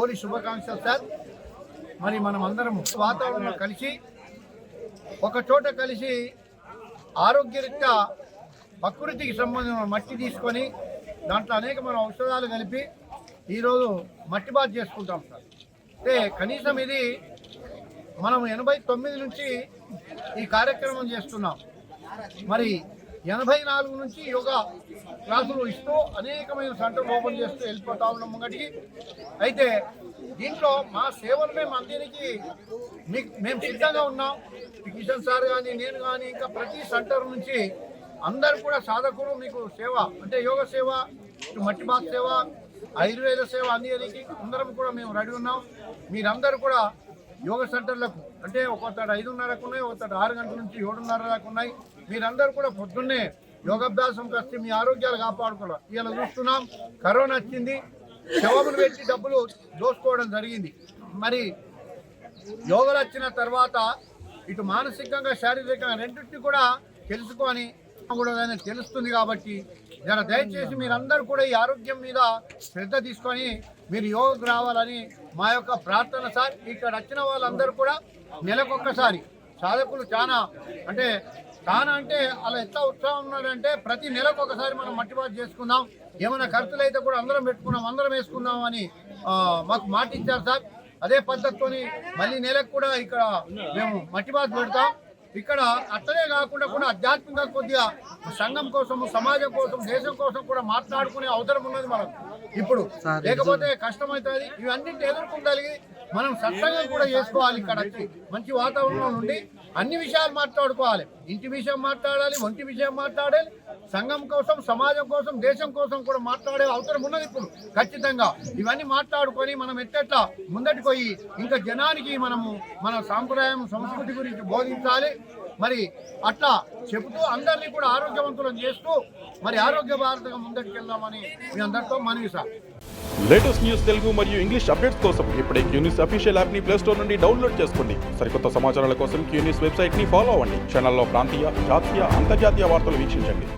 హోలీ శుభాకాంక్షలు సార్. మరి మనం అందరం వాతావరణంలో కలిసి ఒక చోట కలిసి ఆరోగ్యరీత్యా ప్రకృతికి సంబంధించిన మట్టి తీసుకొని దాంట్లో అనేక మనం ఔషధాలు కలిపి ఈరోజు మట్టి బాత్ చేసుకుంటాం సార్. అంటే కనీసం ఇది మనం 89 నుంచి ఈ కార్యక్రమం చేస్తున్నాం. మరి 84 నుంచి యోగా క్లాసులు ఇస్తూ అనేకమైన సెంటర్లు ఓపెన్ చేస్తూ వెళ్ళిపోతా ఉన్నాం ముంగటికి. అయితే దీంట్లో మా సేవలు మేము అందరికీ మేము సిద్ధంగా ఉన్నాం. కిషన్ సార్ కానీ నేను కానీ ఇంకా ప్రతి సెంటర్ నుంచి అందరు కూడా సాధకులు మీకు సేవ అంటే యోగ సేవ, మట్టి బాత్ సేవ, ఆయుర్వేద సేవ అందించడానికి అందరం కూడా మేము రెడీ ఉన్నాం. మీరందరూ కూడా యోగ సెంటర్లకు అంటే ఒకసారి 5:30కు ఉన్నాయి, ఒకసారి 6 గంటల నుంచి 7:30 దాకా ఉన్నాయి. మీరందరూ కూడా పొద్దున్నే యోగాభ్యాసంకి వస్తే మీ ఆరోగ్యాలు కాపాడుకోవాలి. ఇలా చూస్తున్నాం, కరోనా వచ్చింది, శవములు పెట్టి డబ్బులు దోసుకోవడం జరిగింది. మరి యోగాలు వచ్చిన తర్వాత ఇటు మానసికంగా శారీరకంగా రెండింటిని కూడా తెలుసుకొని కూడా తెలుస్తుంది. కాబట్టి జర దయచేసి మీరందరూ కూడా ఈ ఆరోగ్యం మీద శ్రద్ధ తీసుకొని మీరు యోగకు రావాలని మా యొక్క ప్రార్థన సార్. ఇక్కడ వచ్చిన వాళ్ళందరూ కూడా నెలకొక్కసారి సాధకులు చాలా అంటే అలా ఎంత ఉత్సాహం ఉన్నారంటే ప్రతి నెలకు ఒకసారి మనం మట్టి బాత్ చేసుకుందాం, ఏమైనా ఖర్చులు అయితే కూడా అందరం పెట్టుకున్నాం, అందరం వేసుకుందాం అని మాకు మాట ఇచ్చారు సార్. అదే పద్ధతితోని మళ్ళీ నెలకు కూడా ఇక్కడ మేము మట్టి బాత్ పెడతాం. ఇక్కడ అట్లనే కాకుండా కూడా ఆధ్యాత్మికంగా కొద్దిగా సంఘం కోసం, సమాజం కోసం, దేశం కోసం కూడా మాట్లాడుకునే అవసరం ఉన్నది మనకు ఇప్పుడు. లేకపోతే కష్టమవుతుంది. ఇవన్నింటిని ఎదుర్కొనగలిగి మనం సత్సంగం కూడా చేసుకోవాలి. ఇక్కడ వచ్చి మంచి వాతావరణం నుండి అన్ని విషయాలు మాట్లాడుకోవాలి. ఇంటి విషయం మాట్లాడాలి, ఒంటి విషయం మాట్లాడాలి, సంఘం కోసం, సమాజం కోసం, దేశం కోసం కూడా మాట్లాడే అవసరం ఉన్నది ఇప్పుడు ఖచ్చితంగా. ఇవన్నీ మాట్లాడుకొని మనం ఎట్లా ముందటికి పోయి ఇంకా జనానికి మనము మన సాంప్రదాయం, సంస్కృతి గురించి బోధించాలి. మరి అట్లా చెబుతూ అందరినీ కూడా ఆరోగ్యవంతులను చేస్తూ మరి ఆరోగ్య భారతంగా ముందటికి వెళ్దామని మీ అందరితో మనవి సార్. లేటెస్ట్ న్యూస్ తెలుగు మరియు ఇంగ్లీష్ అప్డేట్స్ కోసం ఇప్పుడే క్యూన్యూస్ అఫీషియల్ యాప్ ని ప్లే స్టోర్ నుండి డౌన్లోడ్ చేసుకోండి. సరికొత్త సమాచారాల కోసం క్యూన్యూస్ వెబ్సైట్ ని ఫాలో అవ్వండి. ఛానల్లో ప్రాంతీయ, జాతీయ, అంతర్జాతీయ వార్తలు వీక్షించండి.